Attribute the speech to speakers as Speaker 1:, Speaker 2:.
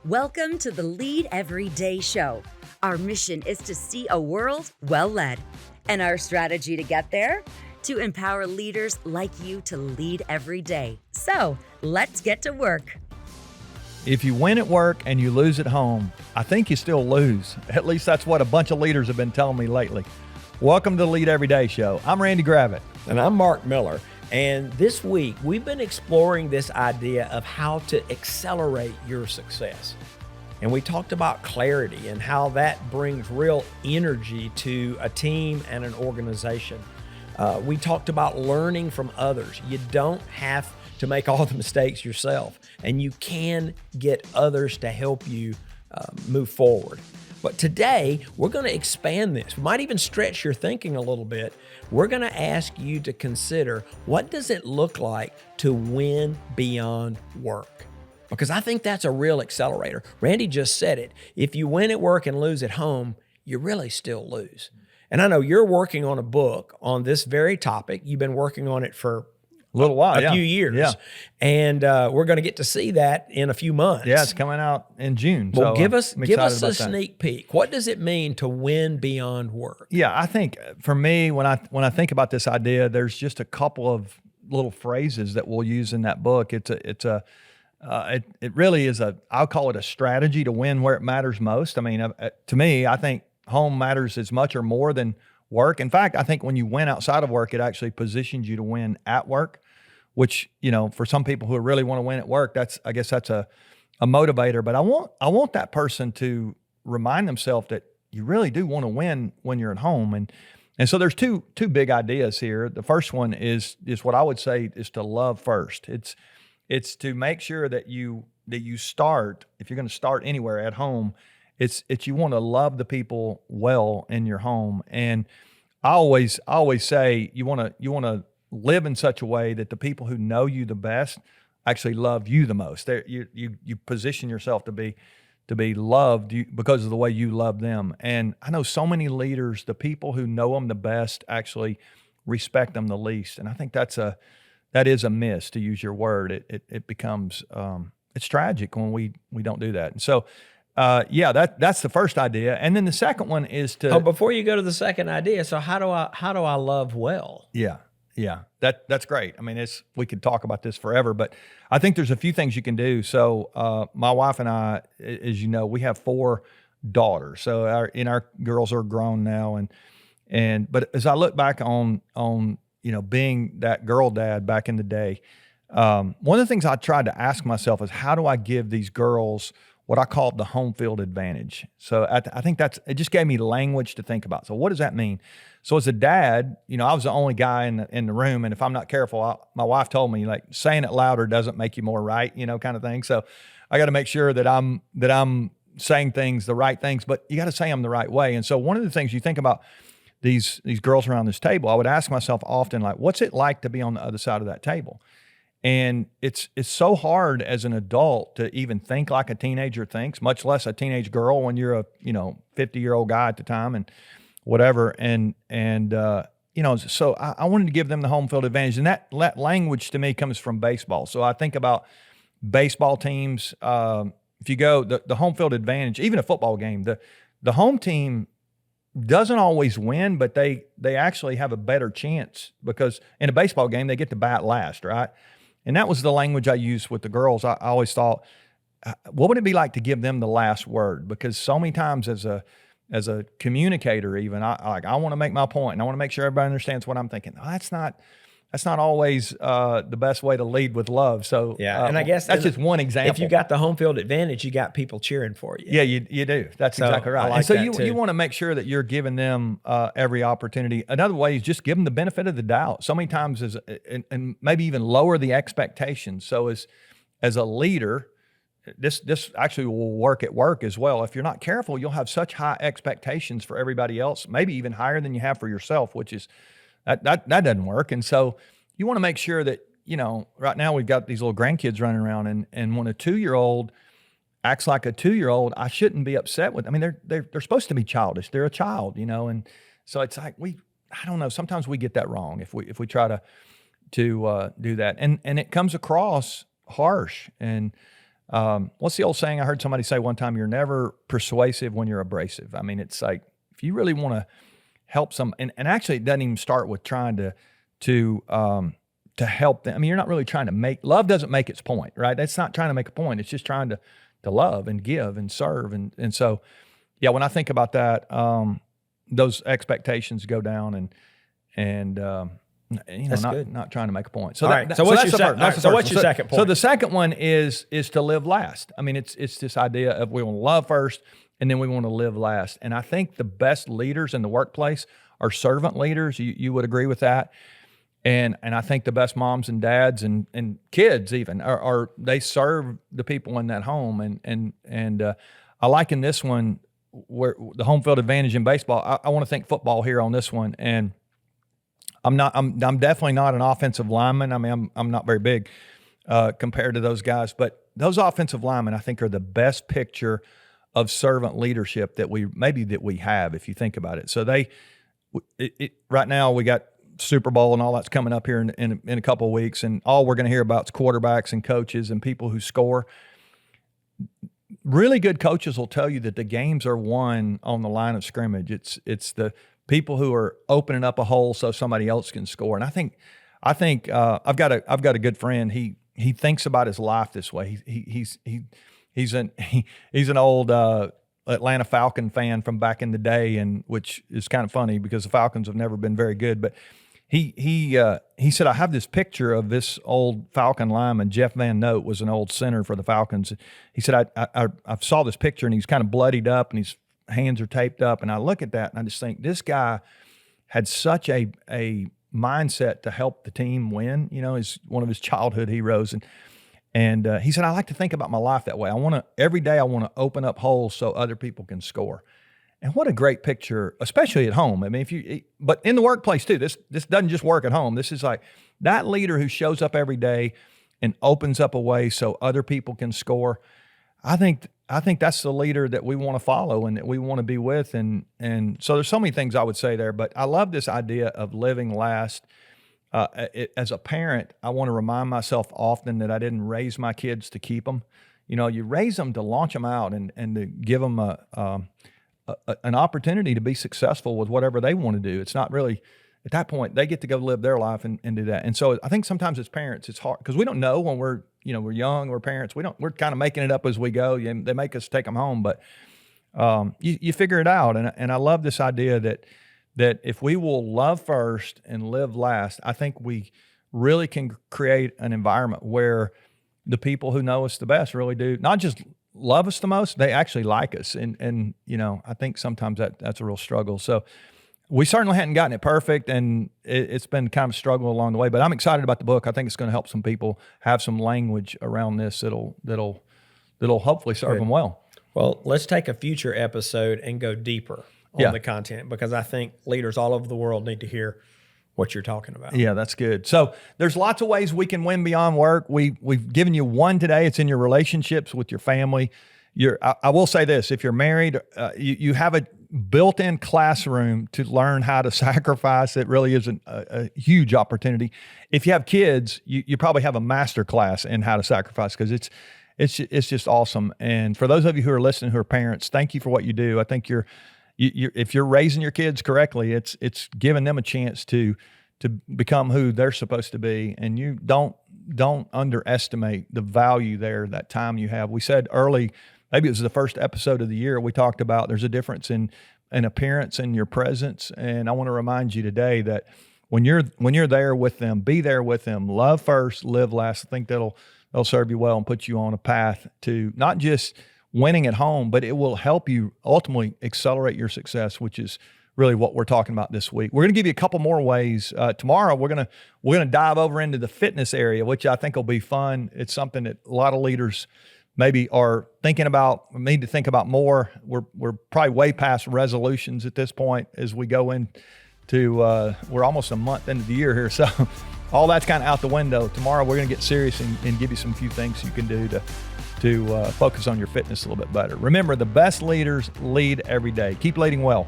Speaker 1: Welcome to the Lead Every Day show. Our mission is to see a world well led. And our strategy to get there? To empower leaders like you to lead every day. So let's get to work.
Speaker 2: If you win at work and you lose at home, I think you still lose. At least that's what a bunch of leaders have been telling me lately. Welcome to the Lead Every Day show. I'm Randy Gravitt.
Speaker 3: And I'm Mark Miller. And this week, we've been exploring this idea of how to accelerate your success. And we talked about clarity and how that brings real energy to a team and an organization. We talked about learning from others. You don't have to make all the mistakes yourself, and you can get others to help you move forward. But today, we're going to expand this. We might even stretch your thinking a little bit. We're going to ask you to consider, what does it look like to win beyond work? Because I think that's a real accelerator. Randy just said it. If you win at work and lose at home, you really still lose. And I know you're working on a book on this very topic. You've been working on it for
Speaker 2: A
Speaker 3: few years. And we're going to get to see that in a few months.
Speaker 2: Yeah, it's coming out in June.
Speaker 3: Well,
Speaker 2: so
Speaker 3: give us a
Speaker 2: that.
Speaker 3: sneak peek. What does it mean to win beyond work?
Speaker 2: Yeah, I think for me, when I think about this idea, there's just a couple of little phrases that we'll use in that book. It really is I'll call it a strategy to win where it matters most. I mean, to me, I think home matters as much or more than work. In fact, I think when you win outside of work, it actually positions you to win at work, which, for some people who really want to win at work, I guess that's a motivator. But I want that person to remind themselves that you really do want to win when you're at home. And so there's two big ideas here. The first one is what I would say is to love first. It's to make sure that you start, if you're going to start anywhere at home, it's you want to love the people well in your home. And I always say you want to live in such a way that the people who know you the best actually love you the most. You position yourself to be loved because of the way you love them. And I know so many leaders, the people who know them the best actually respect them the least. And I think that is a miss, to use your word. It becomes it's tragic when we don't do that. And so that's the first idea. And then the second one is to
Speaker 3: before you go to the second idea, so how do I love well?
Speaker 2: Yeah. That's great. I mean, we could talk about this forever, but I think there's a few things you can do. So my wife and I, as you know, we have 4 daughters. So our girls are grown now, but as I look back on being that girl dad back in the day, one of the things I tried to ask myself is, how do I give these girls what I called the home field advantage? So I think it just gave me language to think about. So what does that mean? So as a dad, I was the only guy in the room, and if I'm not careful, my wife told me, like, saying it louder doesn't make you more right, kind of thing. So I got to make sure that I'm saying the right things, but you got to say them the right way. And so one of the things you think about these girls around this table, I would ask myself often, like, what's it like to be on the other side of that table? And it's so hard as an adult to even think like a teenager thinks, much less a teenage girl when you're a 50-year-old guy at the time and whatever. So I wanted to give them the home field advantage, and that language to me comes from baseball. So I think about baseball teams. If you go the home field advantage, even a football game, the home team doesn't always win, but they actually have a better chance, because in a baseball game they get to bat last, right? And that was the language I used with the girls. I always thought, what would it be like to give them the last word? Because so many times as a communicator, even I want to make my point, and I want to make sure everybody understands what I'm thinking. Oh, that's not always the best way to lead with love. So
Speaker 3: and I guess
Speaker 2: that's just one example.
Speaker 3: If you got the home field advantage, you got people cheering for you.
Speaker 2: Yeah, you do. That's exactly right.
Speaker 3: Like,
Speaker 2: and so
Speaker 3: you
Speaker 2: want to make sure that you're giving them every opportunity. Another way is just give them the benefit of the doubt. So many times and maybe even lower the expectations. So as a leader, this actually will work at work as well. If you're not careful, you'll have such high expectations for everybody else, maybe even higher than you have for yourself, which is that doesn't work. And so you want to make sure that, right now we've got these little grandkids running around, and when a 2-year-old acts like a 2-year-old, I shouldn't be upset with. I mean, they're supposed to be childish. They're a child, and so it's like I don't know. Sometimes we get that wrong if we try to do that, and it comes across harsh. And what's the old saying I heard somebody say one time? You're never persuasive when you're abrasive. I mean, it's like if you really want to help and actually it doesn't even start with trying to help them. I mean, you're not really trying to love doesn't make its point, right? That's not trying to make a point. It's just trying to love and give and serve. And so, yeah, when I think about that, those expectations go down and not trying to make a point. So,
Speaker 3: so what's your second point?
Speaker 2: So the second one is to live last. I mean, it's this idea of we want to love first and then we want to live last. And I think the best leaders in the workplace are servant leaders. You would agree with that. And I think the best moms and dads and kids even are they serve the people in that home. And I like in this one where the home field advantage in baseball. I want to think football here on this one. And I'm definitely not an offensive lineman. I mean, I'm not very big compared to those guys, but those offensive linemen I think are the best picture of servant leadership that we have if you think about it. So right now we got Super Bowl and all that's coming up here in a couple of weeks, and all we're going to hear about is quarterbacks and coaches and people who score. Really good coaches will tell you that the games are won on the line of scrimmage. It's the people who are opening up a hole so somebody else can score. And I think I've got a good friend. He thinks about his life this way. He's an old Atlanta Falcon fan from back in the day, and which is kind of funny because the Falcons have never been very good. But he said, I have this picture of this old Falcon lineman. Jeff Van Note was an old center for the Falcons. He said, I saw this picture and he's kind of bloodied up and his hands are taped up. And I look at that and I just think this guy had such a mindset to help the team win. You know, he's one of his childhood heroes. And he said, I like to think about my life that way. Every day I want to open up holes so other people can score. And what a great picture, especially at home. I mean, but in the workplace too, this doesn't just work at home. This is like that leader who shows up every day and opens up a way so other people can score. I think that's the leader that we want to follow and that we want to be with. And so there's so many things I would say there, but I love this idea of living last. As a parent, I want to remind myself often that I didn't raise my kids to keep them. You know, you raise them to launch them out and to give them an opportunity to be successful with whatever they want to do. It's not really, at that point, they get to go live their life and do that. And so I think sometimes as parents, it's hard because we don't know when we're young, we're parents. We're kind of making it up as we go. They make us take them home, but you figure it out. And I love this idea that if we will love first and live last, I think we really can create an environment where the people who know us the best really do not just love us the most, they actually like us. And I think sometimes that's a real struggle. So we certainly hadn't gotten it perfect, and it's been kind of a struggle along the way, but I'm excited about the book. I think it's going to help some people have some language around this that'll hopefully serve them well.
Speaker 3: Well, let's take a future episode and go deeper on the content, because I think leaders all over the world need to hear what you're talking about.
Speaker 2: Yeah, that's good. So there's lots of ways we can win beyond work. We've given you one today. It's in your relationships with your family. I will say this, if you're married, you have a built-in classroom to learn how to sacrifice. It really is a huge opportunity. If you have kids, you probably have a master class in how to sacrifice, because it's just awesome. And for those of you who are listening who are parents, thank you for what you do. I think if you're raising your kids correctly, it's giving them a chance to become who they're supposed to be. And you don't underestimate the value there, that time you have. We said early, maybe it was the first episode of the year, we talked about there's a difference in appearance and your presence. And I want to remind you today that when you're there with them, be there with them, love first, live last. I think that'll serve you well and put you on a path to not just winning at home, but it will help you ultimately accelerate your success, which is really what we're talking about this week. We're going to give you a couple more ways. Tomorrow, we're going to dive over into the fitness area, which I think will be fun. It's something that a lot of leaders maybe are thinking about, need to think about more. We're probably way past resolutions at this point as we go into, we're almost a month into the year here. So all that's kind of out the window. Tomorrow, we're going to get serious and give you some few things you can do to focus on your fitness a little bit better. Remember, the best leaders lead every day. Keep leading well.